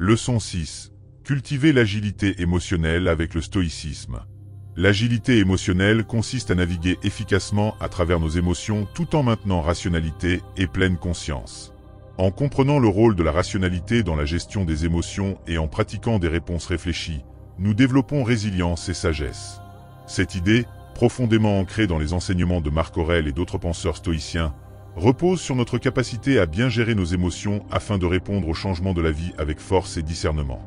Leçon 6. Cultiver l'agilité émotionnelle avec le stoïcisme. L'agilité émotionnelle consiste à naviguer efficacement à travers nos émotions tout en maintenant rationalité et pleine conscience. En comprenant le rôle de la rationalité dans la gestion des émotions et en pratiquant des réponses réfléchies, nous développons résilience et sagesse. Cette idée, profondément ancrée dans les enseignements de Marc Aurèle et d'autres penseurs stoïciens, repose sur notre capacité à bien gérer nos émotions afin de répondre aux changements de la vie avec force et discernement.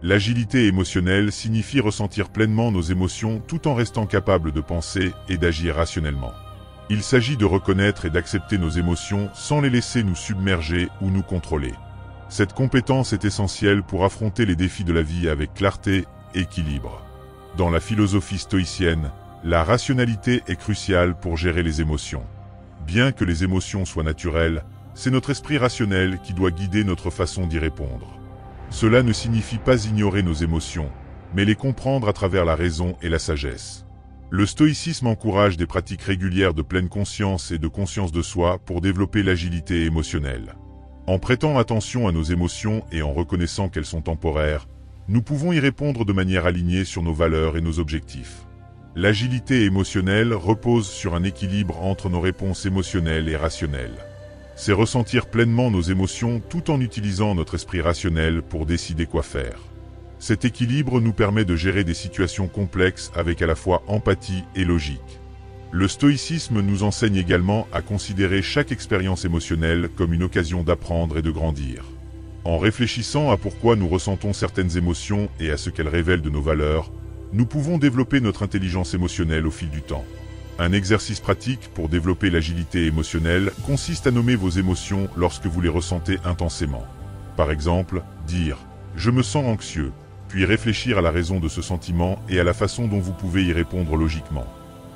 L'agilité émotionnelle signifie ressentir pleinement nos émotions tout en restant capable de penser et d'agir rationnellement. Il s'agit de reconnaître et d'accepter nos émotions sans les laisser nous submerger ou nous contrôler. Cette compétence est essentielle pour affronter les défis de la vie avec clarté et équilibre. Dans la philosophie stoïcienne, la rationalité est cruciale pour gérer les émotions. Bien que les émotions soient naturelles, c'est notre esprit rationnel qui doit guider notre façon d'y répondre. Cela ne signifie pas ignorer nos émotions, mais les comprendre à travers la raison et la sagesse. Le stoïcisme encourage des pratiques régulières de pleine conscience et de conscience de soi pour développer l'agilité émotionnelle. En prêtant attention à nos émotions et en reconnaissant qu'elles sont temporaires, nous pouvons y répondre de manière alignée sur nos valeurs et nos objectifs. L'agilité émotionnelle repose sur un équilibre entre nos réponses émotionnelles et rationnelles. C'est ressentir pleinement nos émotions tout en utilisant notre esprit rationnel pour décider quoi faire. Cet équilibre nous permet de gérer des situations complexes avec à la fois empathie et logique. Le stoïcisme nous enseigne également à considérer chaque expérience émotionnelle comme une occasion d'apprendre et de grandir. En réfléchissant à pourquoi nous ressentons certaines émotions et à ce qu'elles révèlent de nos valeurs, nous pouvons développer notre intelligence émotionnelle au fil du temps. Un exercice pratique pour développer l'agilité émotionnelle consiste à nommer vos émotions lorsque vous les ressentez intensément. Par exemple, dire « je me sens anxieux », puis réfléchir à la raison de ce sentiment et à la façon dont vous pouvez y répondre logiquement.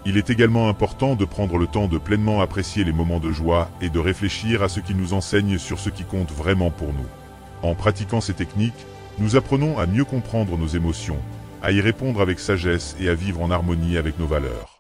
Il est également important de prendre le temps de pleinement apprécier les moments de joie et de réfléchir à ce qui nous enseigne sur ce qui compte vraiment pour nous. En pratiquant ces techniques, nous apprenons à mieux comprendre nos émotions, à y répondre avec sagesse et à vivre en harmonie avec nos valeurs.